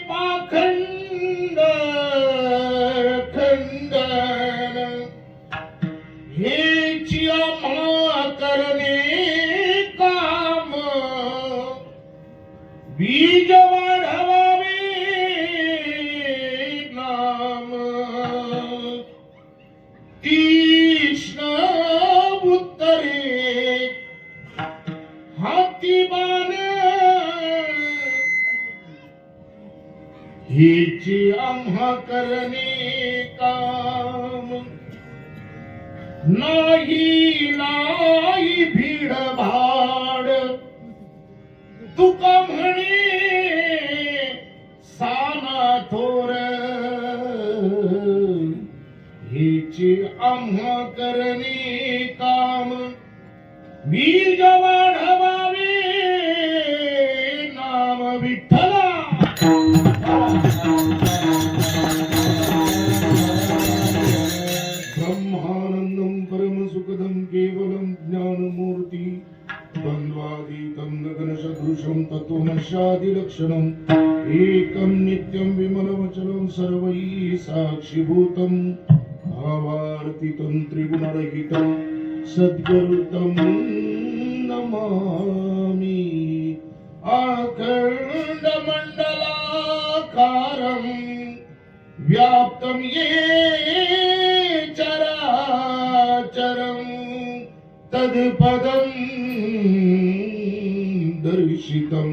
पाखंड खंडन हेची आम्हा करणे काम बीज वाढवावे नाम तीक्ष्ण उत्तरे हाती बाण हेची आम्हा करणे काम नाही नाही भीड भाड तुका म्हणे साना थोर हेची आम्हा करणे काम बीज वाढवावे नाम विठ्ठला ब्रह्मानंदं परम सुखदं केवलं ज्ञानमूर्ति द्वन्द्वातीतं गगनसदृशं तत्त्वमस्यादिलक्षणम् एकं नित्यं विमलमचलं सर्वैः साक्षिभूतं भावार्थितं त्रिगुणरहितं सद्गुरुतं नमामि अखण्डमण्डलाकारं व्याप्तं येन चराचरं तत्पदं दर्शितं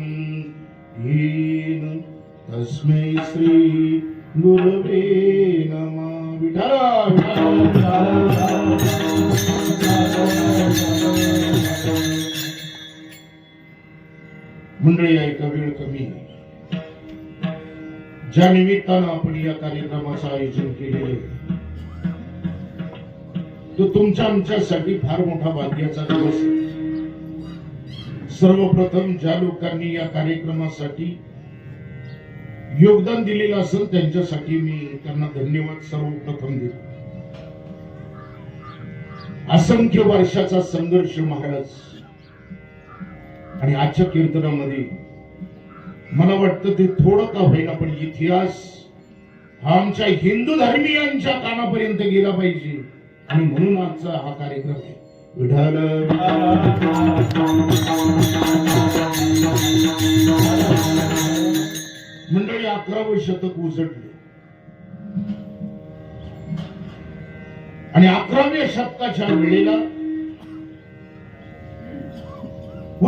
येन तस्मै श्री गुरवे नमः मंडळी ऐका वेळ कमी आहे ज्या निमित्तानं आपण या कार्यक्रमाचं आयोजन केलेले तो तुमच्या आमच्यासाठी फार मोठा भाग्याचा दिवस आहे सर्वप्रथम ज्या लोकांनी या कार्यक्रमासाठी योगदान दिलेलं असेल त्यांच्यासाठी मी त्यांना धन्यवाद सर्वप्रथम देतो असंख्य वर्षाचा संघर्ष महाराज आणि आजच्या कीर्तनामध्ये मला वाटतं ते थोडं का होईना पण इतिहास हा आमच्या हिंदू धर्मीयांच्या कानापर्यंत गेला पाहिजे आणि म्हणून आजचा हा कार्यक्रम आहे विठ्ठल मंडळी 11वे शतक उजडले आणि 11व्या शतकाच्या वेळेला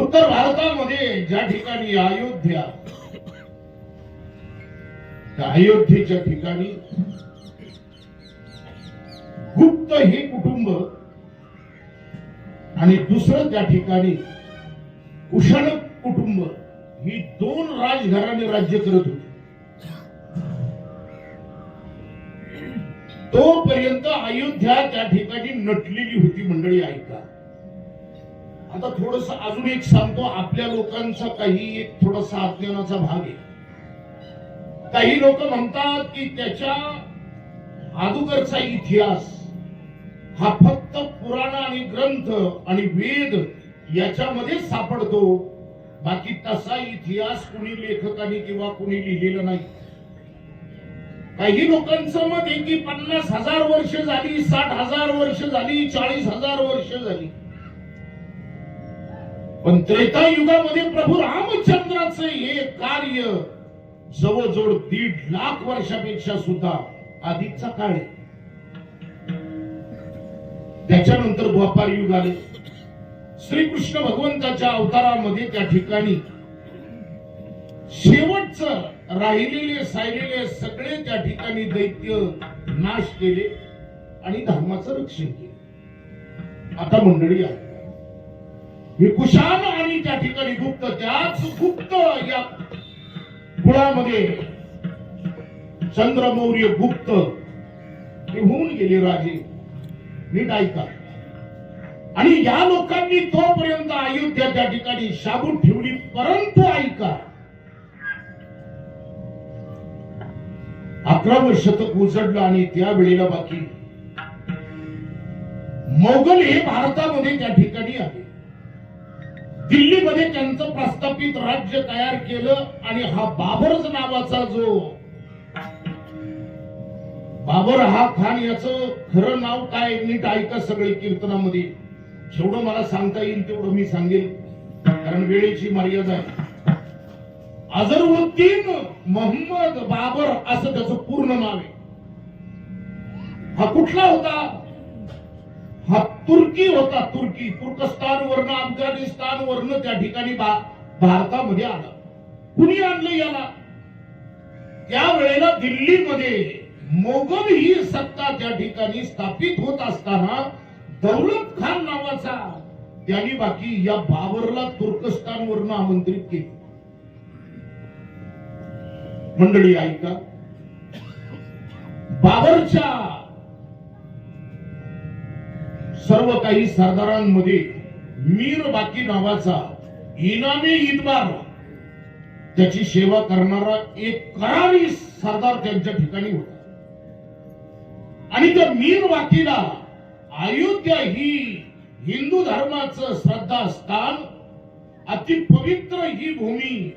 उत्तर भारतामध्ये ज्या ठिकाणी अयोध्या त्या अयोध्येच्या ठिकाणी गुप्त हे कुटुंब आणि दुसरं त्या ठिकाणी कुशल कुटुंब ही दोन राजघराणे राज्य करत होते तोपर्यंत अयोध्या त्या ठिकाणी नटलेली होती मंडळी ऐका आता थोडस अजून एक सांगतो आपल्या लोकांचा काही एक थोडासा अज्ञानाचा भाग आहे काही लोक म्हणतात की त्याच्या अगोदरचा इतिहास हा फक्त पुराण आणि ग्रंथ आणि वेद याच्यामध्ये सापडतो बाकी तसा इतिहास कुणी लेखकांनी किंवा कुणी लिहिलेला नाही काही लोकांचं मत आहे की 50,000 वर्ष झाली 60,000 वर्ष झाली 40,000 वर्ष झाली पण त्रेता युगामध्ये प्रभू रामचंद्राचं हे कार्य जवळजवळ 1.5 लाख वर्षापेक्षा सुद्धा अधिकचा काळ आहे त्याच्यानंतर द्वापार युग आले श्रीकृष्ण भगवंताच्या अवतारामध्ये त्या ठिकाणी शेवटचं राहिलेले सायलेले सगळे त्या ठिकाणी दैत्य नाश केले आणि धर्माचं रक्षण केले आता मंडळी आहे हे कुशाण आणि त्या ठिकाणी गुप्त त्याच गुप्त या कुळामध्ये चंद्रमौर्य गुप्त हे होऊन गेले राजे नीट ऐका आणि या लोकांनी तोपर्यंत अयोध्या त्या ठिकाणी शाबूत ठेवली परंतु ऐका 11वं शतक उजडलं आणि त्या वेळेला बाकी मोगल हे भारतामध्ये त्या ठिकाणी आले दिल्लीमध्ये त्यांचं प्रस्थापित राज्य तयार केलं आणि हा बाबर नावाचा जो बाबर हा खान, याचं खरं नाव काय नीट ऐका सगळे कीर्तनामध्ये. जेवढं मला सांगता येईल तेवढं मी सांगेल, कारण वेळेची मर्यादा आहे. अझरुद्दीन मोहम्मद बाबर असं त्याचं पूर्ण नाव आहे. हा कुठला होता? हा तुर्की होता. तुर्कस्तान वरनं, अफगाणिस्तान वरनं त्या ठिकाणी भारतामध्ये आला. कुणी आणलं याला? त्यावेळेला दिल्लीमध्ये मोगल ही सत्ता त्या ठिकाणी स्थापित होत असताना दौलत खान नावाचा त्यांनी बाकी या बाबरला तुर्कस्तान वरून आमंत्रित केले. मंडळी ऐका, बाबरच्या सर्व काही सरदारांमध्ये मीर बाकी नावाचा इनामी इतबार त्याची सेवा करणारा एक करारी सरदार त्यांच्या ठिकाणी होता. आणि त्या मीर वाकीला अयोध्या ही हिंदू धर्माचं श्रद्धास्थान, अति पवित्र ही भूमी,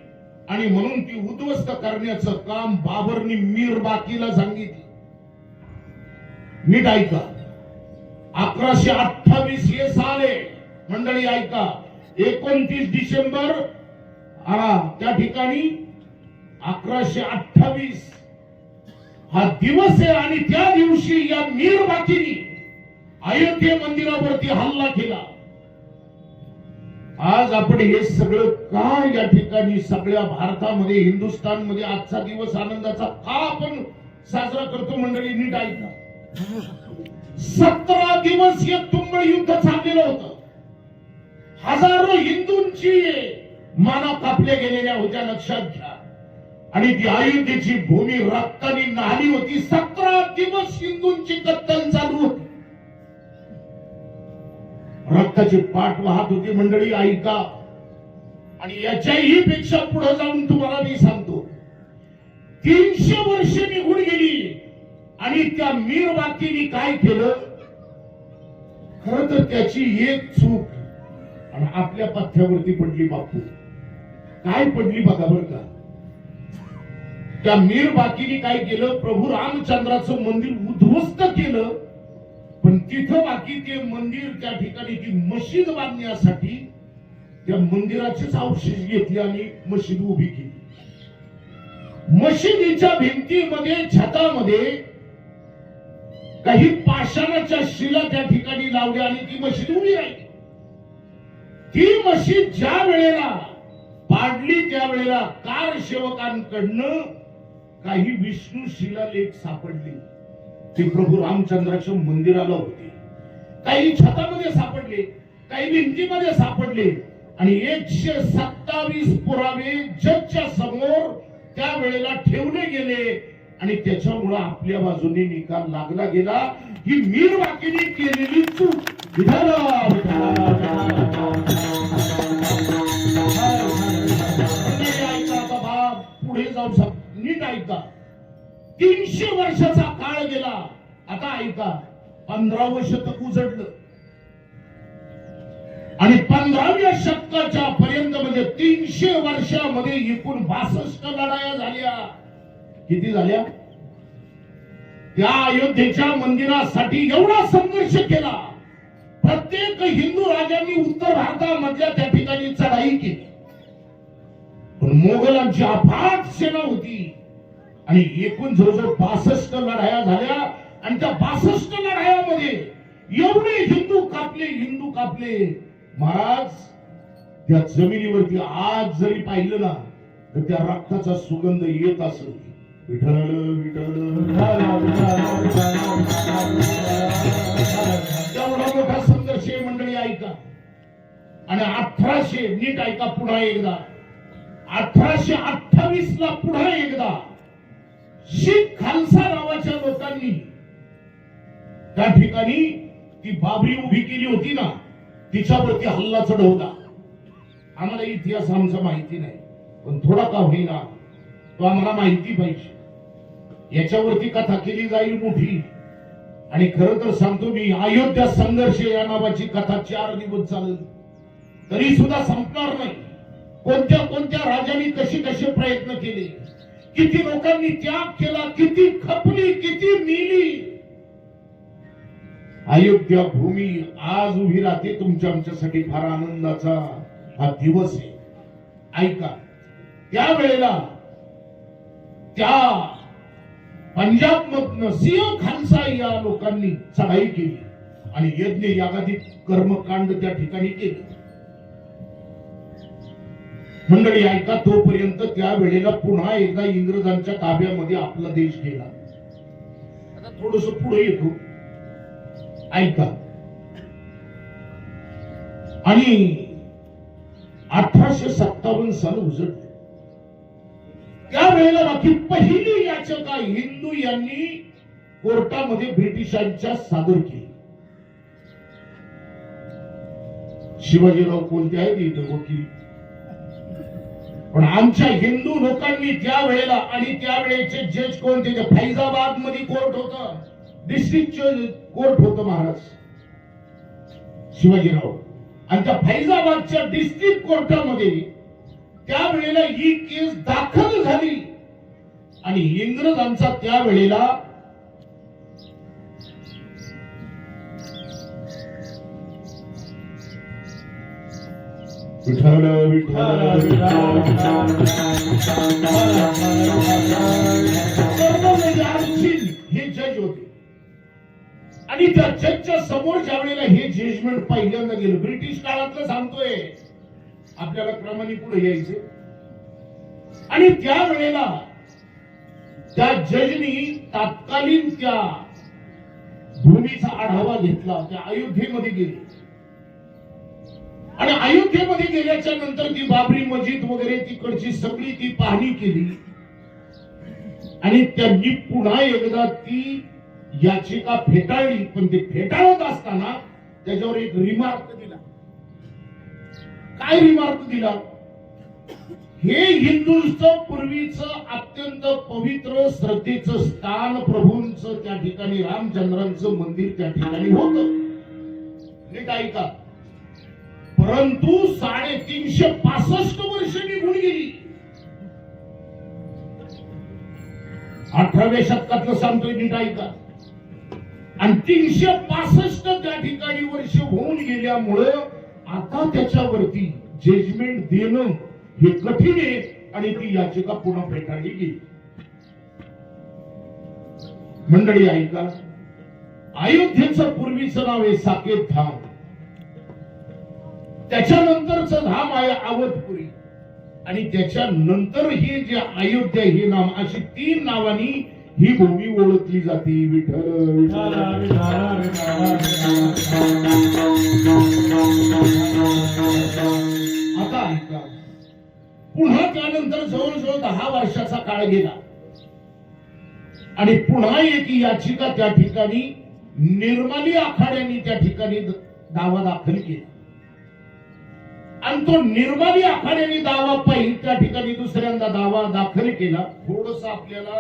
आणि म्हणून ती उद्ध्वस्त करण्याचं काम बाबरनी मीर बाकीला सांगितले. नीट ऐका, 1128 हे साल आहे मंडळी. ऐका, 29 डिसेंबर त्या ठिकाणी 1128 हा दिवस आहे. आणि त्या दिवशी या मीर बाकीनी अयोध्ये मंदिरावरती हल्ला केला. आज आपण हे सगळं का या ठिकाणी सगळ्या भारतामध्ये, हिंदुस्थानमध्ये आजचा दिवस आनंदाचा का आपण साजरा करतो मंडळी? नीट ऐका, 17 दिवस हे तुंबळ युद्ध चाललेलं होतं. हजारो हिंदूंची माना कापल्या गेलेल्या होत्या, लक्षात घ्या. आणि ती अयोध्येची भूमी रक्ताने न्हाली होती. 17 दिवस हिंदूंची कत्तल चालू होती, रक्ताची पाठ वाहत होती मंडळी. ऐका, आणि याच्याही पेक्षा पुढे जाऊन तुम्हाला मी सांगतो, 300 वर्ष निघून गेली आणि त्या मीर बाकीने काय केलं? खरं तर त्याची एक चूक आणि आपल्या पथ्यावरती पडली. बापू काय पडली बघा बरं का. त्या मीर बाकीने काय केलं? प्रभू रामचंद्राचं मंदिर उद्ध्वस्त केलं. पण तिथं बाकी ते मंदिर, त्या ठिकाणी ती मशीद बांधण्यासाठी त्या मंदिराचेच अवशेष घेतले आणि मशीद उभी केली. मशिदीच्या भिंतीमध्ये, छतामध्ये काही पाषाणाच्या शिला त्या ठिकाणी लावल्या आणि ती मशीद उभी राहिली. ती मशीद ज्या वेळेला पाडली त्यावेळेला कारसेवकांकडनं काही विष्णू शिलालेख सापडले. ते प्रभू रामचंद्राच्या मंदिराला होते. काही छतामध्ये सापडले, काही भिंतीमध्ये सापडले. आणि 127 पुरावे जजच्या समोर त्या वेळेला ठेवले गेले आणि त्याच्यामुळे आपल्या बाजूने निकाल लागला गेला. ही मीर वाकीने केलेली चूक. पुढे जाऊ नीट ऐका, 300 वर्षाचा काळ गेला. आता ऐका, 15वं शतक उजडलं आणि 15व्या शतकाच्या पर्यंत म्हणजे 300 वर्षामध्ये एकूण 62 लढाया झाल्या. किती झाल्या? त्या अयोध्येच्या मंदिरासाठी एवढा संघर्ष केला. प्रत्येक हिंदू राजांनी उत्तर भारतामधल्या त्या ठिकाणी चढाई केली. पण मोगलांची अफाट सेना होती आणि एकूण जवळजवळ 62 लढाया झाल्या. आणि त्या 62 लढायामध्ये एवढे हिंदू कापले महाराज. त्या जमिनीवरती आज जरी पाहिलं ना तर त्या रक्ताचा सुगंध येत असेल. विठ्ठल विठ्ठल एवढा मोठा संघर्ष मंडळी. ऐका, आणि 1800 नीट ऐका पुन्हा एकदा, 1828 ला पुन्हा एकदा शीख खालसा नावाच्या लोकांनी त्या ठिकाणी ती बाबरी उभी केली होती ना, तिच्यावरती हल्ला चढवला. आम्हाला इतिहास आमचा माहिती नाही, पण थोडा का होईना तो आम्हाला माहिती पाहिजे. याच्यावरती कथा केली जाईल मोठी. आणि खरं तर सांगतो मी, अयोध्या संघर्ष या नावाची कथा 4 दिवस चालेल. तरी सुद्धा संपणार नाही. कोणत्या कोणत्या राजांनी कसे कसे प्रयत्न केले, किती लोकांनी त्याग केला, किती खपली, किती मिली. अयोध्या भूमी आज उभी राहते तुमच्या आमच्यासाठी फार आनंदाचा हा दिवस आहे. ऐका, त्यावेळेला त्या पंजाब मधनं सिंह खालसा या लोकांनी चढाई केली आणि यज्ञ यागादी कर्मकांड त्या ठिकाणी केले. मंडळी ऐका, तोपर्यंत त्यावेळेला पुन्हा एकदा इंग्रजांच्या ताब्यामध्ये आपला देश गेला. आता थोडस पुढे येतो, ऐका. आणि 1857 साल उजळले. त्यावेळेला बाकी पहिली याचिका हिंदू यांनी कोर्टामध्ये ब्रिटिशांच्या सादर केली. शिवाजीराव कोणते आहेत इथं वकील, पण आमच्या हिंदू लोकांनी त्यावेळेला, आणि त्यावेळेचे जज कोणते, फैजाबाद मध्ये कोर्ट होतं, डिस्ट्रिक्ट कोर्ट होतं महाराज शिवाजीराव. आणि त्या फैजाबादच्या डिस्ट्रिक्ट कोर्टामध्ये त्यावेळेला ही केस दाखल झाली आणि इंग्रजांचा त्यावेळेला विठ्ठल विठ्ठल हे जज होते. आणि त्या जजच्या समोर ज्या वेळेला हे जजमेंट पहिल्यांदा गेलं, ब्रिटिश काळातलं सांगतोय आपल्याला, क्रमाने पुढे यायचे. आणि त्यावेळेला त्या जजनी तात्कालीन त्या भूमीचा आढावा घेतला. त्या अयोध्येमध्ये गेले आणि अयोध्येमध्ये गेल्याच्या नंतर ती बाबरी मस्जिद वगैरे तिकडची सगळी ती पाहणी केली. आणि त्यांनी पुन्हा एकदा ती याचिका फेटाळली. पण ते फेटाळत असताना त्याच्यावर एक रिमार्क दिला. काय रिमार्क दिला? हे हिंदूंचं पूर्वीचं अत्यंत पवित्र श्रद्धेचं स्थान, प्रभूंचं त्या ठिकाणी रामचंद्रांचं मंदिर त्या ठिकाणी होतं. नीट ऐका. परंतु 365 वर्ष निघून गेली. 18व्या शतकातलं सांगतोय, नीट ऐका. आणि 365 त्या ठिकाणी वर्ष होऊन गेल्यामुळं आता त्याच्यावरती जजमेंट देणं हे कठीण आहे आणि ती याचिका पुन्हा फेटाळली गेली. मंडळी ऐका, अयोध्येचं पूर्वीचं नाव आहे साकेत धाम, त्याच्यानंतरचं धाम आहे अवधपुरी, आणि त्याच्यानंतर हे जे अयोध्या हे नाम, अशी 3 नावांनी ही भूमी ओळखली जाते. विठ्ठल आता ऐका, पुन्हा त्यानंतर जवळजवळ 10 वर्षाचा काळ गेला आणि पुन्हा एक याचिका त्या ठिकाणी निर्मली आखाड्यांनी त्या ठिकाणी दावा दाखल केला. आणि तो निर्मली आखाड्यांनी दावा पाहिजे त्या ठिकाणी दुसऱ्यांदा दावा दाखल केला. थोडस आपल्याला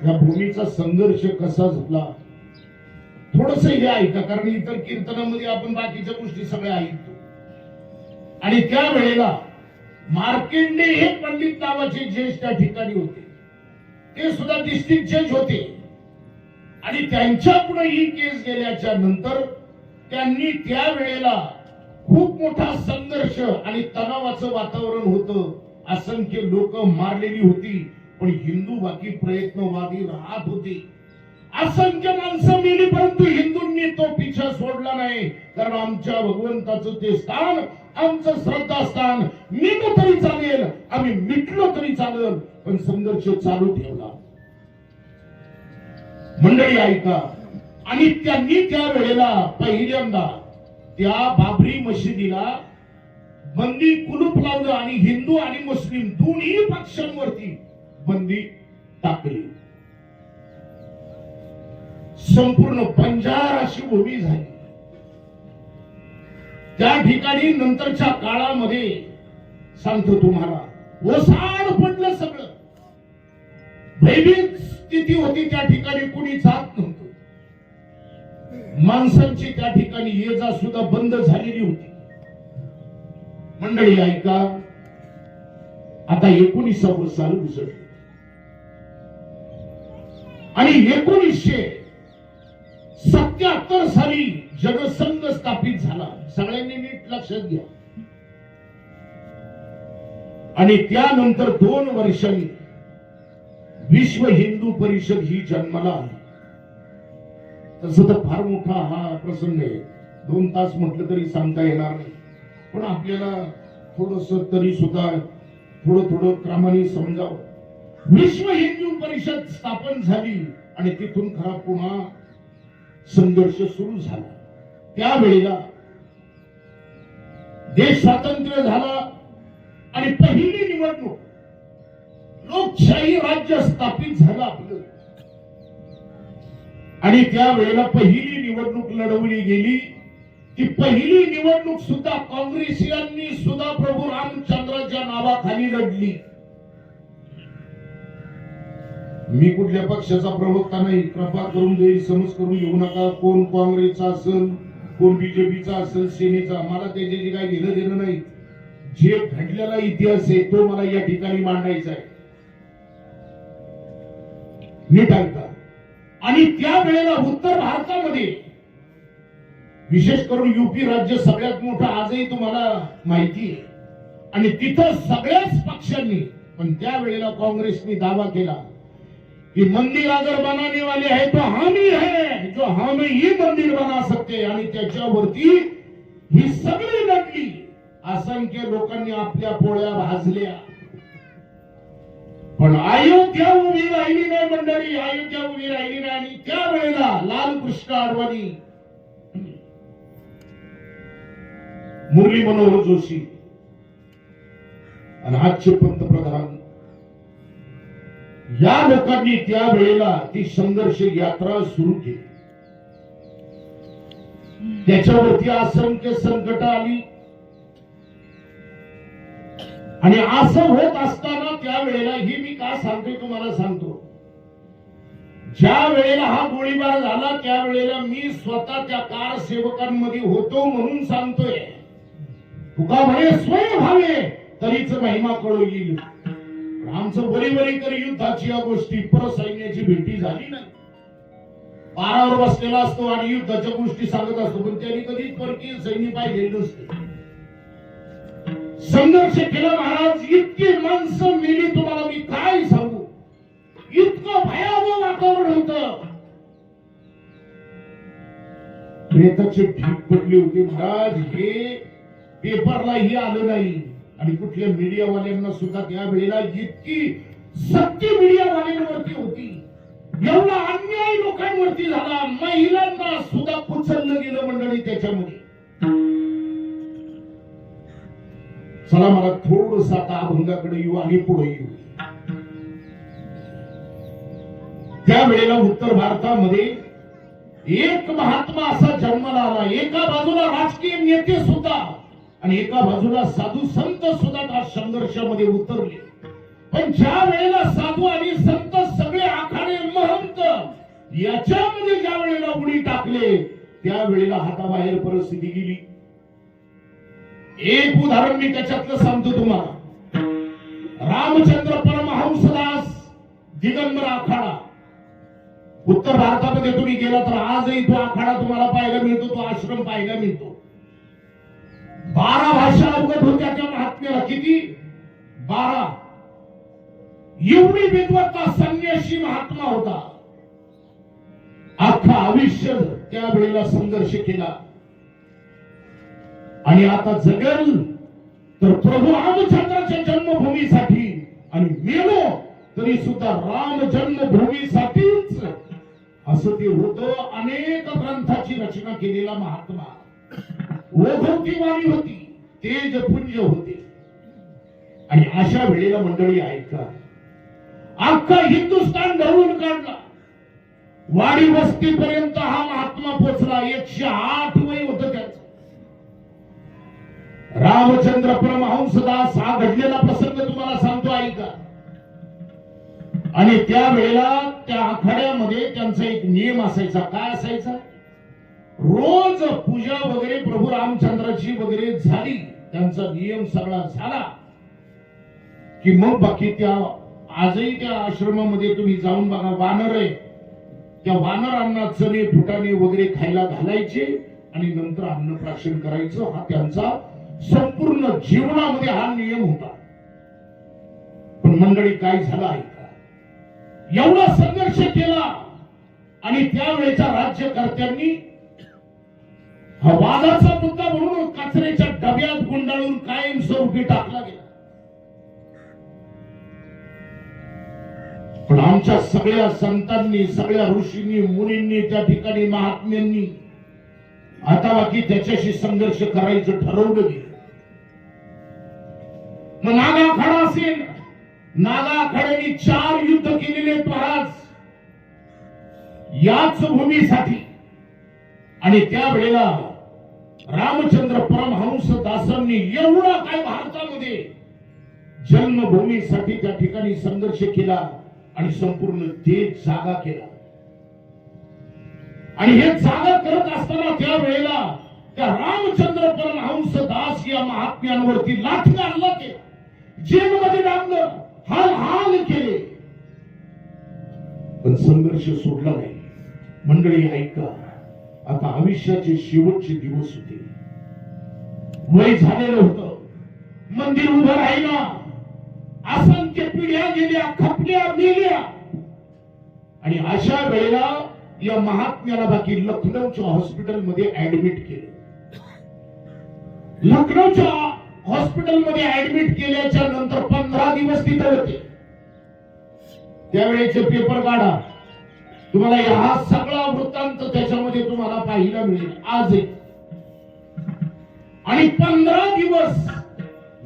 या भूमीचा संघर्ष कसा झाला थोडस हे ऐका, कारण इतर कीर्तनामध्ये आपण बाकीच्या गोष्टी सगळ्या ऐकतो. आणि त्यावेळेला मार्केंडे हे पंडित नावाचे जज त्या ठिकाणी होते. ते सुद्धा डिस्ट्रिक्ट जज होते. आणि त्यांच्या पुढे ही केस गेल्याच्या नंतर त्यांनी त्यावेळेला खूप मोठा संघर्ष आणि तणावाचं वातावरण होतं. असंख्य लोक मारलेली होती, पण हिंदू बाकी प्रयत्नवादी राहत होते. असंख्य माणसं मेली, परंतु हिंदूंनी तो पिछा सोडला नाही. कारण आमच्या भगवंताचं ते स्थान, आमचं श्रद्धास्थान, मिटलं तरी चालेल, आम्ही मिटलो तरी चालेल, पण संघर्ष चालू ठेवला. मंडळी ऐका, आणि त्यांनी त्या वेळेला पहिल्यांदा त्या बाबरी मशिदीला बंदी कुलूप लावलं आणि हिंदू आणि मुस्लिम दोन्ही पक्षांवरती बंदी टाकली. संपूर्ण बंजार अशी भूमी झाली. त्या ठिकाणी नंतरच्या काळामध्ये सांगतो तुम्हाला, ओसाड पडलं सगळं. भयभीत स्थिती होती. त्या ठिकाणी कुणी जात नव्हतं. माणसांची त्या ठिकाणी ये जा सुद्धा बंद झालेली होती. मंडळी ऐका, आता 19 साल उसळले आणि 1977 साली जनसंघ स्थापित झाला. सगळ्यांनी नीट लक्षात घ्या. आणि त्यानंतर 2 वर्षांनी विश्व हिंदू परिषद ही जन्माला आली. तसं तर फार मोठा हा प्रसंग आहे, 2 तास म्हटलं तरी सांगता येणार नाही, पण आपल्याला थोडस तरी सुद्धा थोडं क्रमाने समजावं. विश्व हिंदू परिषद स्थापन झाली आणि तिथून खरा पुन्हा संघर्ष सुरू झाला. त्यावेळेला देश स्वातंत्र्य झाला आणि पहिली निवडणूक, लोकशाही राज्य स्थापित झालं आपलं. आणि त्यावेळेला पहिली निवडणूक लढवली गेली. ती पहिली निवडणूक सुद्धा काँग्रेसियांनी सुद्धा प्रभू रामचंद्राच्या नावाखाली लढली. मी कुठल्या पक्षाचा प्रवक्ता नाही, कृपा करून गैरसमज करून घेऊ नका. कोण काँग्रेसचा असेल, कोण बीजेपीचा असेल, सेनेचा, मला त्याच्याशी काही घेणं देणं नाही. जे घडलेला इतिहास आहे तो मला या ठिकाणी मांडायचा आहे. नीट ऐका. आणि त्यावेळेला उत्तर भारतामध्ये, विशेष करून युपी राज्य सगळ्यात मोठं आजही तुम्हाला माहिती आहे, आणि तिथं सगळ्याच पक्षांनी, पण त्यावेळेला काँग्रेसने दावा केला कि मंदिर अगर बनाने वाले है तो हम ही है, जो हम ही मंदिर बना सकते. आणि त्याच्यावरती ही सगळी लढली. असंख्य लोकांनी आपल्या पोळ्या भाजल्या, पण अयोध्या उभी राहिली नाही मंडळी, अयोध्या उभी राहिली नाही. आणि त्यावेळेला लालकृष्ण अडवाणी, मुरली मनोहर जोशी आणि आजचे पंतप्रधान, या लोकांनी त्यावेळेला ती संघर्ष यात्रा सुरू केली. त्याच्यावरती असंख्य संकट आली. आणि असं होत असताना त्यावेळेला, ही मी का सांगतोय तुम्हाला सांगतो, ज्या वेळेला हा गोळीबार झाला त्यावेळेला मी स्वतः त्या कारसेवकांमध्ये होतो म्हणून सांगतोय. तुका म्हणे स्वयं भावे तरीच महिमा कळू येईल. आमचं बरी कर युद्धाची या गोष्टी, परसैन्याची भेटी झाली नाही. पारावर बसलेला असतो आणि युद्धाच्या गोष्टी सांगत असतो, पण त्यांनी कधीच परकीय सैन्य पाहिजे नसते. संघर्ष केला महाराज, इतकी माणसं मेली, तुम्हाला मी काय सांगू. इतकं भयावह वातावरण होतं. प्रेताचे ढीक पडले होते महाराज. हे पेपरलाही आलं नाही आणि कुठल्या मीडियावाल्यांना सुद्धा त्यावेळेला इतकी सक्ती मीडियावाल्यांवरती होती. एवढा अन्याय लोकांवरती झाला. महिलांना सुद्धा कुचललं गेलं मंडळी त्याच्यामध्ये. चला मला थोडस आता अभंगाकडे येऊ आणि पुढे येऊ. त्यावेळेला उत्तर भारतामध्ये एक महात्मा असा जन्माला आला. एका बाजूला राजकीय नेते सुद्धा आणि एका बाजूला साधू संत सुद्धा त्या संघर्षामध्ये उतरले. पण ज्या वेळेला साधू आणि संत सगळे आखाडे महंत याच्यामध्ये ज्या वेळेला उडी टाकले त्यावेळेला हाताबाहेर परिस्थिती गेली. एक उदाहरण मी त्याच्यातलं सांगतो तुम्हाला. रामचंद्र परमहंसदास दिगंबर आखाडा, उत्तर भारतामध्ये तुम्ही गेला तर आजही तो आखाडा तुम्हाला पाहायला मिळतो, तो आश्रम पाहायला मिळतो. 12 भाषा अवगत होत्या त्या महात्म्याला. किती? 12. एवढी विद्वत्ता संन्यासी महात्मा होता. अख्खा आयुष्य त्यावेळेला संघर्ष केला. आणि आता जगल तर प्रभू रामचंद्राच्या जन्मभूमीसाठी, आणि मेलो तरी सुद्धा राम जन्मभूमीसाठीच असं ते होतं. अनेक ग्रंथाची रचना केलेला महात्मा, ओघवतीवाणी होती, तेजपुंज होते. आणि अशा वेळेला मंडळी ऐका, अख्खा हिंदुस्थान ढवळून काढला. वाडी वस्तीपर्यंत हा महात्मा पोचला. 108 वय होतं त्याचं. रामचंद्र परमहंसदास हा घडलेला प्रसंग तुम्हाला सांगतो ऐका. आणि त्यावेळेला त्या आखाड्यामध्ये त्यांचा एक नियम असायचा. काय असायचा? रोज पूजा वगैरे प्रभू रामचंद्राची वगैरे झाली त्यांचा नियम सगळा झाला की मग बाकी त्या आजही त्या आश्रमामध्ये तुम्ही जाऊन बघा, वानर आहे, त्या वानरांना चणे फुटाणे वगैरे खायला घालायचे आणि नंतर अन्नप्राशन करायचं. हा त्यांचा संपूर्ण जीवनामध्ये हा नियम होता. पण मंडळी काय झालं ऐका, एवढा संघर्ष केला आणि त्यावेळेच्या राज्यकर्त्यांनी हा वादाचा मुद्दा म्हणून कचऱ्याच्या डब्यात गुंडाळून कायमस्वरूपी टाकला गेला. पण आमच्या सगळ्या संतांनी, सगळ्या ऋषींनी, मुनींनी, त्या ठिकाणी महात्म्यांनी आता बाकी त्याच्याशी संघर्ष करायचं ठरवलं गेलं. मग नागाखाडा असेल, नागाखाड्याने 4 युद्ध केलेले महाराज याच भूमीसाठी. आणि त्यावेळेला रामचंद्र परमहंस दासांनी एवढा काय भारतामध्ये जन्मभूमीसाठी त्या ठिकाणी संघर्ष केला आणि संपूर्ण देश जागा केला. आणि हे जागा करत असताना त्यावेळेला त्या रामचंद्र परमहंस दास या महात्म्यांवरती लाठीचा हल्ला केला, जेलमध्ये टाकलं, हाल हाल केले, पण संघर्ष सोडला नाही. मंडळी ऐका, आता आयुष्याचे शेवटचे दिवस होते, वय झालेलं होतं, मंदिर उभं राहिला, असंख्य पिढ्या गेल्या, खपल्या, मेल्या. आणि अशा वेळेला या महात्म्याला बाकी लखनौच्या हॉस्पिटलमध्ये ऍडमिट केलं. लखनौच्या हॉस्पिटलमध्ये ऍडमिट केल्याच्या नंतर 15 दिवस तिथे होते. त्यावेळेचे पेपर काढा, तुम्हाला हा सगळा वृत्तांत त्याच्यामध्ये तुम्हाला पाहायला मिळेल आजही. आणि 15 दिवस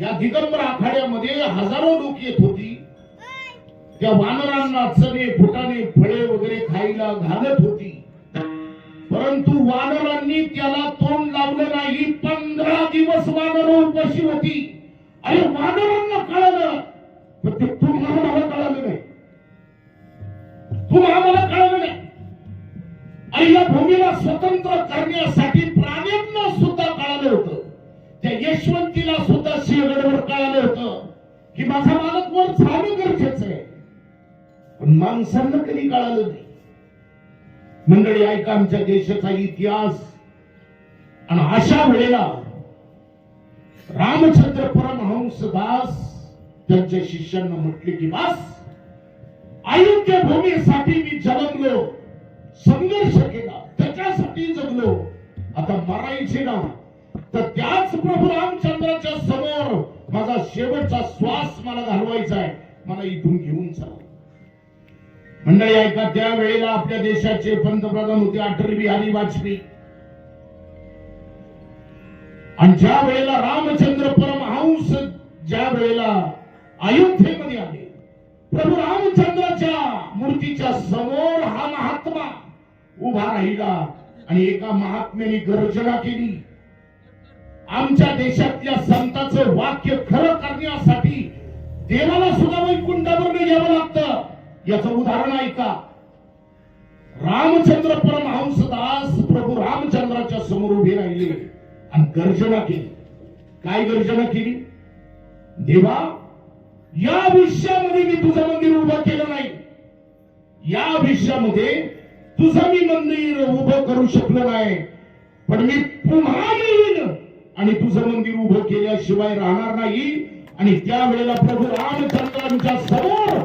या दिगंबर आखाड्यामध्ये हजारो लोक येत होती. त्या वानरांना चणे फुटाणे फळे वगैरे खायला घालत होती, परंतु वानरांनी त्याला तोंड लावलं नाही. 15 दिवस वानर उपाशी होती. अरे वानरांना कळलं, पण ते तुम्हाला कळलं नाही, तुम्हाला कळलं नाही. आणि या भूमीला स्वतंत्र करण्यासाठी प्राण्यांना सुद्धा कळलं होतं. त्या यशवंतीला सुद्धा सिंहगडवर कळलं होतं की माझा मालक वर जाणं गरजेचं आहे, पण माणसांना कधी कळलं नाही. मंडळी ऐका, आमच्या देशाचा इतिहास. आणि अशा वेळेला रामचंद्र परमहंस दास त्यांच्या शिष्यांना म्हटले की बस, अयोध्या भूमीसाठी मी जन्मलो, संघर्ष केला, त्याच्यासाठी जगलो, आता मरायचे ना तर त्याच प्रभू रामचंद्राच्या समोर माझा शेवटचा श्वास मला घालवायचा आहे, मला इथून घेऊन चला. मंडळी ऐका, त्या वेळेला आपल्या देशाचे पंतप्रधान होते अटल बिहारी वाजपेयी. आणि ज्या वेळेला रामचंद्र परमहंस ज्या वेळेला अयोध्येमध्ये आले, प्रभू रामचंद्राच्या मूर्तीच्या समोर हा महात्मा उभा राहिला आणि एका महात्म्याने गर्जना केली. आमच्या देशातल्या संतांचं वाक्य खरं करण्यासाठी देवाला सुद्धा वैकुंठावर यावं लागतं. याचं उदाहरण ऐका, रामचंद्र परमहंस दास प्रभू रामचंद्राच्या समोर उभे राहिले आणि गर्जना केली. काय गर्जना केली? देवा, या विश्वामध्ये मी तुझं मंदिर उभं केलं नाही, या विश्वामध्ये तुझं मी मंदिर उभं करू शकलो नाही, पण मी पुन्हा येईन आणि तुझं मंदिर उभं केल्याशिवाय राहणार नाही. आणि त्यावेळेला प्रभू रामचंद्रांच्या समोर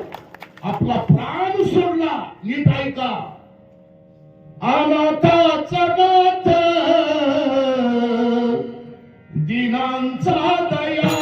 आपला प्राण सोडला. नीट ऐका, अनाथाचा नाथ, दिनांचा दयाळ,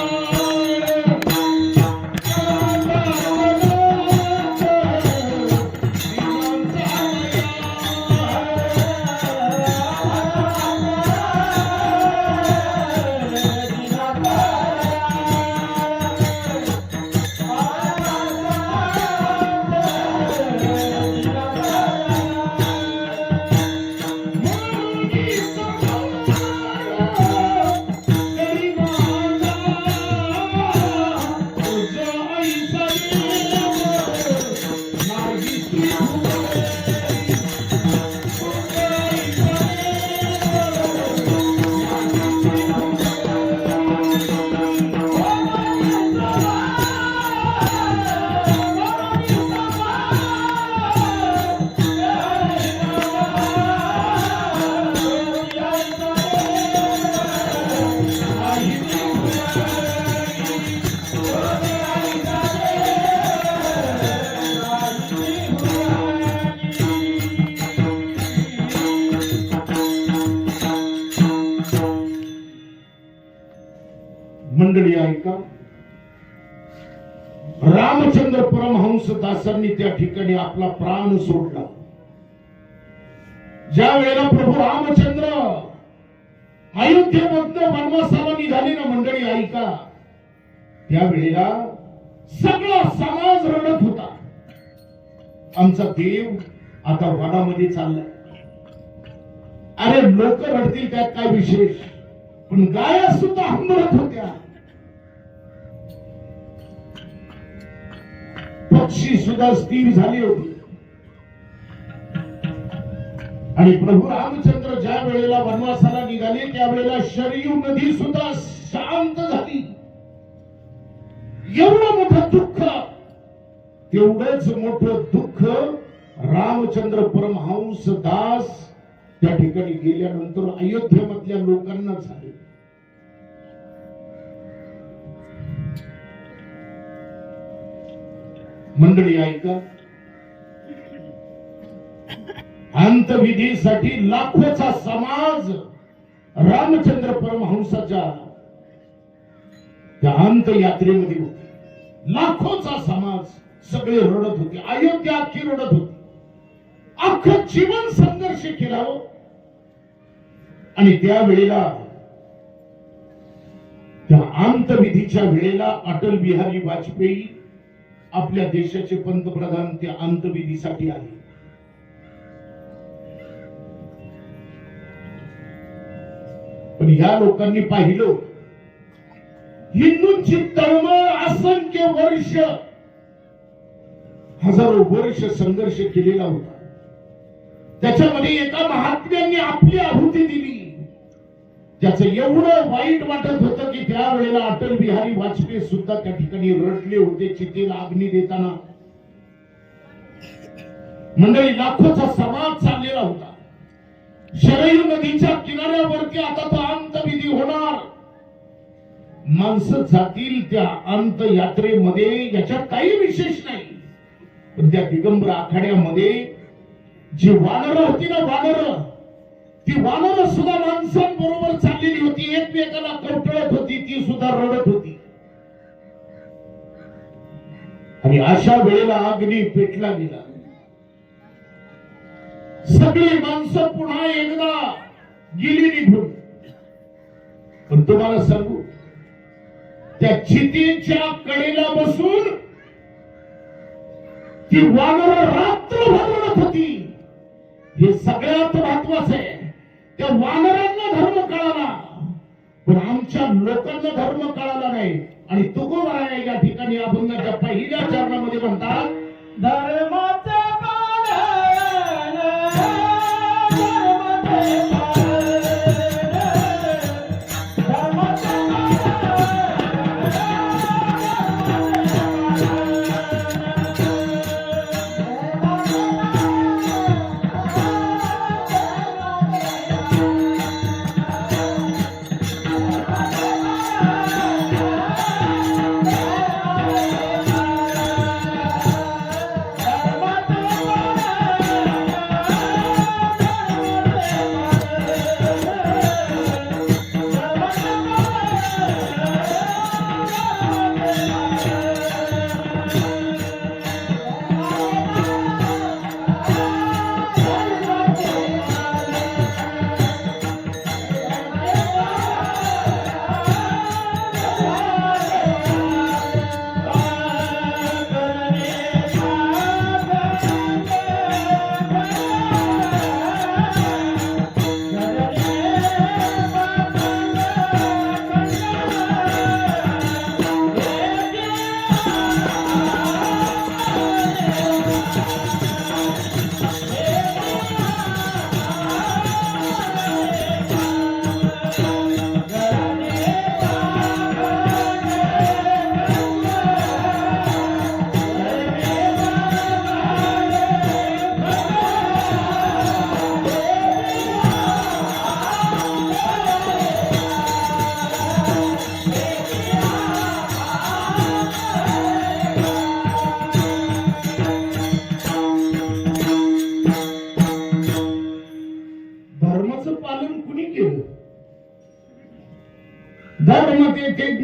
मंडळी ऐका, रामचंद्र परमहंस दासांनी त्या ठिकाणी आपला प्राण सोडला. ज्या वेळेला प्रभू रामचंद्र अयोध्येमधनं वनवासाला निघाले ना मंडळी ऐका, त्यावेळेला सगळा समाज रडत होता. आमचा देव आता वनामध्ये चाललाय. अरे लोक रडतील त्यात काय विशेष, पण गाया सुद्धा हंबरत होत्या, पक्षी सुद्धा स्थिर झाले होते. आणि प्रभू रामचंद्र ज्या वेळेला वनवासाला निघाले त्यावेळेला शरयू नदी सुद्धा शांत झाली. एवढं मोठं दुःख, तेवढंच मोठं दुःख रामचंद्र परमहंस दास त्या ठिकाणी गेल्यानंतर अयोध्येमधल्या लोकांना झाले. मंडळी ऐका, अंतविधीसाठी लाखोचा समाज रामचंद्र परमहंसाच्या त्या अंत यात्रेमध्ये होते. लाखोचा समाज, सगळे रडत होते. अयोध्या अख्खी रडत होती. अख्खं जीवन संघर्ष केला हो. आणि त्यावेळेला त्या अंतविधीच्या वेळेला अटल बिहारी वाजपेयी आपल्या देशाचे पंतप्रधान त्या अंतविधीसाठी आले. पण या लोकांनी पाहिलं, हिंदूंची तळमळ असंख्य वर्ष, हजारो वर्ष संघर्ष केलेला होता. त्याच्यामध्ये एका महात्म्यांनी आपली आहुती दिली. त्याचं एवढं वाईट वाटत होतं की त्यावेळेला अटल बिहारी वाजपेयी सुद्धा त्या ठिकाणी रडले होते चितेला अग्नी देताना. मंडळी, लाखोचा समाज चाललेला होता. शरयू नदीच्या किनाऱ्यावरती आता तो अंतविधी होणार. माणसं जातील त्या अंत यात्रेमध्ये, याच्यात काही विशेष नाही. पण त्या दिगंबर आखाड्यामध्ये जी वानरं होती ना, वानरं, ती वानरं सुद्धा माणसांबरोबर चाललेली होती. एकमेकाला कवटळत होती, ती सुद्धा रडत होती. आणि अशा वेळेला अग्नी पेटला गेला. सगळी माणसं पुन्हा एकदा गेली निघून. पण तुम्हाला सांगू, त्या चितेच्या कडेला बसून ती वानरं रात्रभर रडत होती. हे सगळ्यात महत्वाचं आहे. त्या वानरांना धर्म कळाला, पण आमच्या लोकांना धर्म कळाला नाही. आणि तुकोबाराया या ठिकाणी अभंगाच्या पहिल्या चरणामध्ये म्हणतात, धर्माचं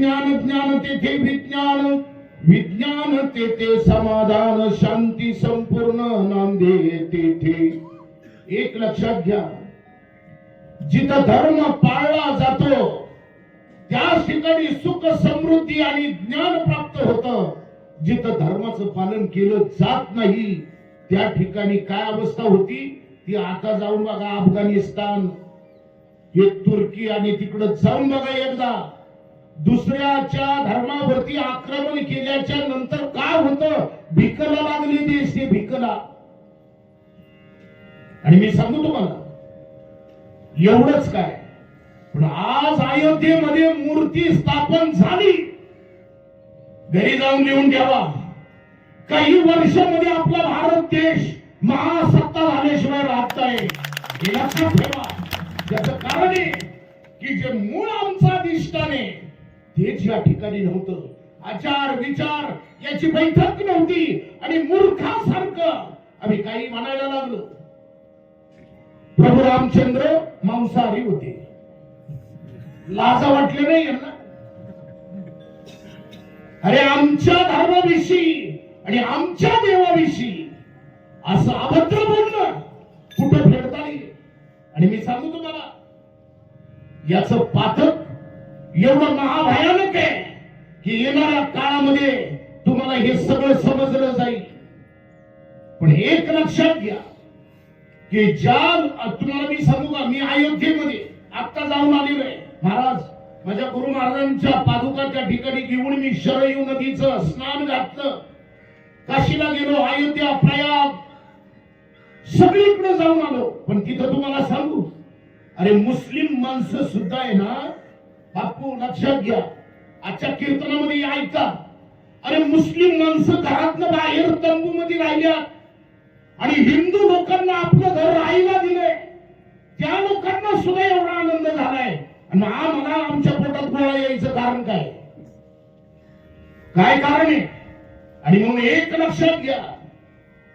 विज्ञान, ज्ञान तेथे विज्ञान, विज्ञान तेथे समाधान, शांती संपूर्ण नांदे तेथे. एक लक्षात घ्या, जिथं धर्म पाळला जातो त्याच ठिकाणी सुख, समृद्धी आणि ज्ञान प्राप्त होतं. जिथं धर्माचं पालन केलं जात नाही त्या ठिकाणी काय अवस्था होती ती आता जाऊन बघा. अफगाणिस्तान, हे तुर्की आणि तिकडं जाऊन बघा एकदा. दुसऱ्याच्या धर्मावरती आक्रमण केल्याच्या नंतर काय होतं, भिकला लागले देश, ते भिकला. आणि मी सांगू तुम्हाला एवढंच काय, पण आज अयोध्येमध्ये मूर्ती स्थापन झाली. घरी जाऊन लिहून ठेवा, काही वर्षामध्ये आपला भारत देश महासत्ता झाल्याशिवाय राहत आहे. हे लक्षात ठेवा. त्याचं कारण आहे की जे मूळ आमचा अधिष्ठान आहे तेच या ठिकाणी नव्हतं. आचार विचार याची बैठक नव्हती आणि मूर्खासारखं आम्ही काही म्हणायला लागलो. प्रभू रामचंद्र मांसाहारी होते, लाजा वाटले नाही यांना. अरे आमच्या धर्माविषयी आणि आमच्या देवाविषयी असं अभद्र बोलणं कुठं फेडता नाही. आणि मी सांगू तुम्हाला याचं पातक एवढं महाभयानक आहे की येणाऱ्या काळामध्ये तुम्हाला हे सगळं समजलं जाईल. पण एक लक्षात घ्या की ज्या तुम्हाला मी सांगू का, मी अयोध्येमध्ये आता जाऊन आलेलो आहे. महाराज, माझ्या गुरु महाराजांच्या पादुका त्या ठिकाणी घेऊन मी शरयू नदीचं स्नान घातलं. काशीला गेलो, अयोध्या, प्रयाग सगळीकडे जाऊन आलो. पण तिथं तुम्हाला सांगू, अरे मुस्लिम माणसं सुद्धा आहे ना बापू, लक्षात घ्या, आजच्या कीर्तनामध्ये ऐका. अरे मुस्लिम माणसं घरातनं बाहेर तंबू मध्ये राहिल्यात आणि हिंदू लोकांना आपलं घर राहायला दिलंय. त्या लोकांना सुद्धा एवढा आनंद झालाय आणि आम्हाला आमच्या पोटात गोळा यायचं कारण काय, काय कारण आहे. आणि म्हणून एक लक्षात घ्या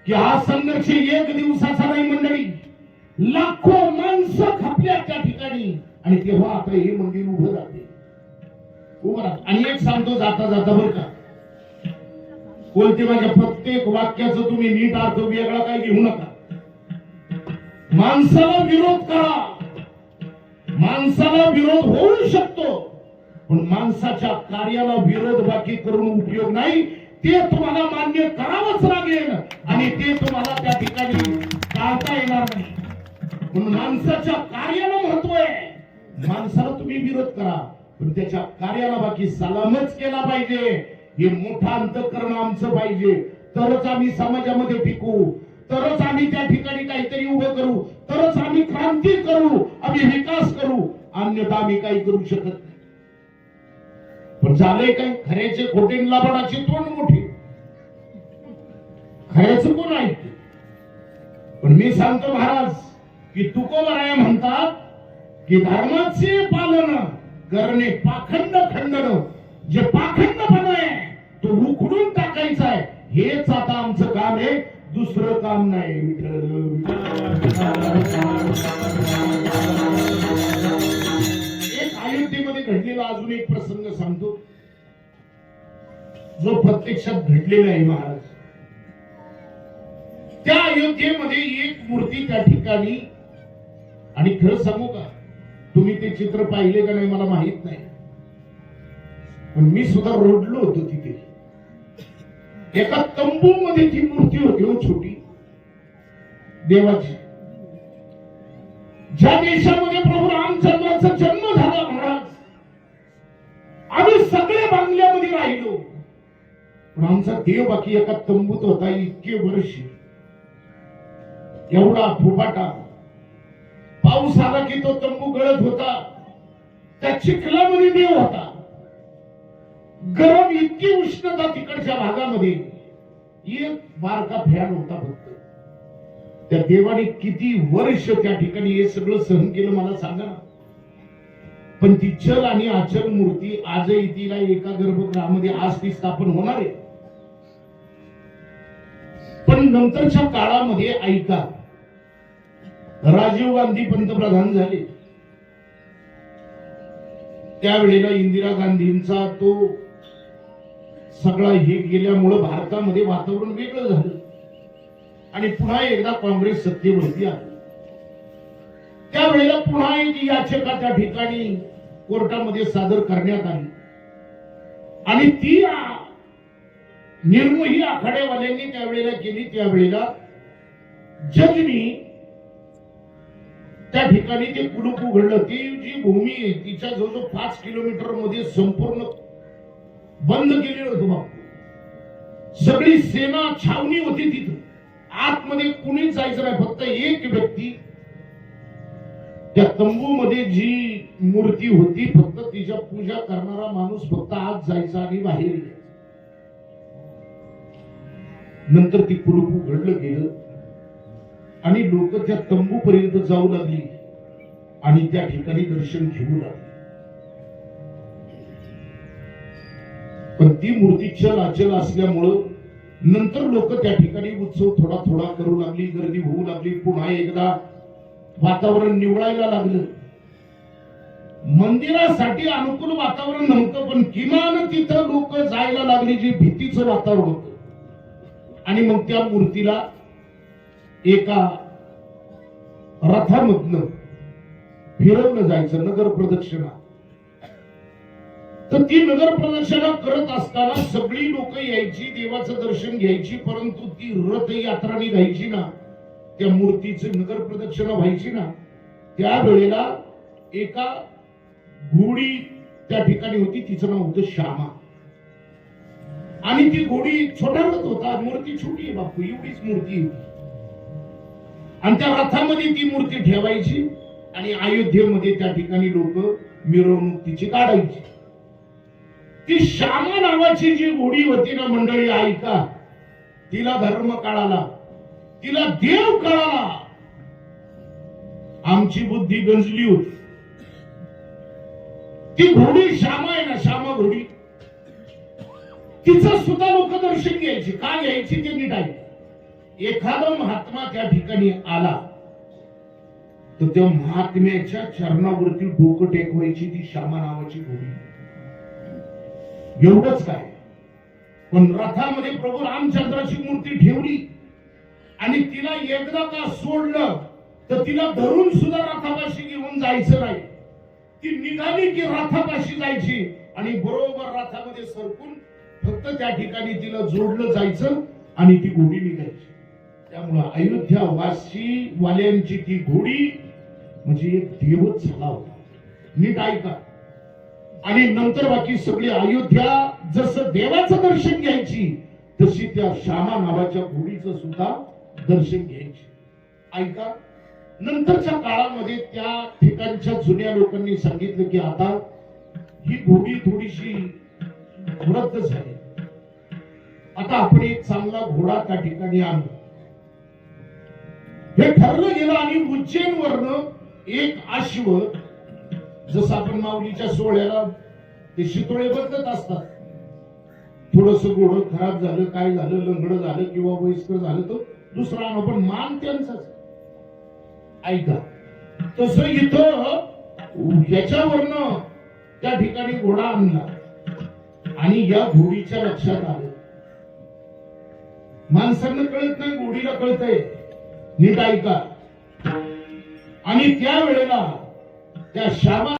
की हा संघर्ष एक दिवसाचा नाही मंडळी. लाखो माणसं खपल्या त्या ठिकाणी आणि तेव्हा आता हे मंदिर उभं राहते, उभं राहत. आणि एक सांगतो जाता जाता बरं का, बोलते माझ्या प्रत्येक वाक्याचं तुम्ही नीट अर्थ वेगळा काय घेऊ नका. माणसाला विरोध करा, माणसाला विरोध होऊ शकतो, पण माणसाच्या कार्याला विरोध बाकी करून उपयोग नाही. ते तुम्हाला मान्य करावंच लागेल आणि ते तुम्हाला त्या ठिकाणी टाळता येणार नाही. म्हणून माणसाच्या कार्याला महत्व आहे. माणसाला तुम्ही विरोध करा पण त्याच्या कार्याला बाकी सलामच केला पाहिजे. हे मोठं अंतःकरण आमचं पाहिजे, तरच आम्ही समाजामध्ये टिकू, तरच आम्ही त्या ठिकाणी काहीतरी उभं करू, तरच आम्ही क्रांती करू, आम्ही विकास करू. अन्यथा आम्ही काही करू शकत नाही. पण झालंय काय, खऱ्याचे खोटे लबाडाचे तोंड मोठे, खऱ्याचं कोण ऐकते. पण मी सांगतो महाराज की तुकोबराया म्हणतात की धर्माचे पालन करणे पाखंड खंडन. जे पाखंडपणा आहे तो उखडून टाकायचा आहे. हेच आता आमचं काम आहे, दुसरं काम नाही. एक अयोध्येमध्ये घडलेला अजून एक प्रसंग सांगतो जो प्रत्यक्षात घडलेला आहे महाराज. त्या अयोध्येमध्ये एक मूर्ती त्या ठिकाणी, आणि खरं सांगू का, तुम्ही ते चित्र पाहिले का नाही मला माहित नाही, पण मी सुद्धा रोडलो होतो तिथे. एका तंबू मध्ये ती मूर्ती होती हो, छोटी देवाची. ज्या देशामध्ये प्रभू रामचंद्राचा जन्म झाला महाराज, आम्ही सगळे बांगल्यामध्ये राहिलो, पण आमचा देव बाकी एका तंबूत होता. इतके वर्ष, एवढा फुफाटा, पाऊस आला की तो तंबू गळत होता. त्या चिखलामध्ये देव होता. गरम, इतकी उष्णता तिकडच्या भागामध्ये. एक बारका फॅन होता फक्त. त्या देवाने किती वर्ष त्या ठिकाणी हे सगळं सहन केलं मला सांगा ना. पण ती चल आणि अचल मूर्ती आजही तिला एका गर्भगृहामध्ये आज ती स्थापन होणार आहे. पण नंतरच्या काळामध्ये ऐका, राजीव गांधी पंतप्रधान झाले. त्यावेळेला इंदिरा गांधींचा तो सगळा हे गेल्यामुळं भारतामध्ये वातावरण वेगळं झालं आणि पुन्हा एकदा काँग्रेस सत्तेवरती आली. त्यावेळेला पुन्हा एक याचिका त्या ठिकाणी कोर्टामध्ये सादर करण्यात आली आणि ती निर्मोही आखाडेवाल्यांनी त्यावेळेला केली. त्यावेळेला जजनी त्या ठिकाणी ते कुलूप उघडलं. ती जी भूमी आहे तिच्या जवळजवळ 5 किलोमीटर मध्ये संपूर्ण बंद केलेलं होतं बापू. सगळी सेना छावणी होती तिथं. आतमध्ये कुणीच जायचं नाही. फक्त एक व्यक्ती त्या तंबूमध्ये जी मूर्ती होती फक्त तिच्या पूजा करणारा माणूस फक्त आत जायचा आणि बाहेर यायचा. नंतर ती कुलूप उघडलं गेलं आणि लोक त्या तंबूपर्यंत जाऊ लागली आणि त्या ठिकाणी दर्शन घेऊ लागली. पण ती मूर्ती चल अचल असल्यामुळं नंतर लोक त्या ठिकाणी उत्सव थोडा थोडा करू लागली, गर्दी होऊ लागली. पुन्हा एकदा वातावरण निवळायला लागलं. मंदिरासाठी अनुकूल वातावरण नव्हतं पण किमान तिथं लोक जायला लागली, जे भीतीचं वातावरण होतं. आणि मग त्या मूर्तीला एका रथामधनं फिरवलं जायचं नगर प्रदक्षिणा. तर ती नगर प्रदक्षिणा करत असताना सगळी लोक यायची, देवाचं दर्शन घ्यायची, परंतु ती रथ यात्रा निघायची ना, त्या मूर्तीची नगर प्रदक्षिणा व्हायची ना, त्यावेळेला एका घोडी त्या ठिकाणी होती. तिचं नाव होतं श्यामा. आणि ती घोडी छोटा रथ होता. मूर्ती छोटी आहे बापू, एवढीच मूर्ती होती. आणि त्या रथामध्ये ती मूर्ती ठेवायची आणि अयोध्येमध्ये त्या ठिकाणी लोक मिरवणूक तिची काढायची. ती श्यामा नावाची जी घोडी होती ना मंडळी, ऐका, तिला धर्म कळाला, तिला देव कळाला. आमची बुद्धी गंजली होती. ती घोडी श्यामा आहे ना, श्यामा घोडी, तिचं सुद्धा लोक दर्शन घ्यायची. का घ्यायची ते नीट आहे. एखादा महात्मा त्या ठिकाणी आला तर त्या महात्म्याच्या चरणावरती डोकं टेकवायची ती श्यामा नावाची घोडी. एवढंच काय, पण रथामध्ये प्रभू रामचंद्राची मूर्ती ठेवली आणि तिला एकदा का सोडलं तर तिला धरून सुद्धा रथापाशी घेऊन जायचं नाही. ती निघाली की रथापाशी जायची आणि बरोबर रथामध्ये सरकून फक्त त्या ठिकाणी तिला जोडलं जायचं आणि ती घोडी निघायची. त्यामुळं अयोध्या वासी वाल्यांची ती घोडी म्हणजे एक देवच झाला होता. नीट ऐका. आणि नंतर बाकी सगळी अयोध्या जसं देवाचं दर्शन घ्यायची तशी त्या श्यामा नावाच्या घोडीचं सुद्धा दर्शन घ्यायची. ऐका, नंतरच्या काळामध्ये त्या ठिकाणच्या जुन्या लोकांनी सांगितलं की आता ही घोडी थोडीशी रद्द झाली, आता आपण एक चांगला घोडा त्या ठिकाणी आणू. हे ठरलं गेलं आणि उज्जैनवरनं एक अश्व, जसं आपण माऊलीच्या सोहळ्याला ते शितोळे बदलत असतात, थोडस घोडं खराब झालं, काय झालं, लंगड झालं किंवा वयस्कर झालं तर दुसरा आणू, पण मान त्यांचाच. ऐका, तसं इथं याच्यावरनं त्या ठिकाणी घोडा आणला आणि या घोडीच्या लक्षात आलं. माणसांना कळत नाही, घोडीला कळतंय. नीट ऐका. आणि त्या वेळेला त्या श्यामा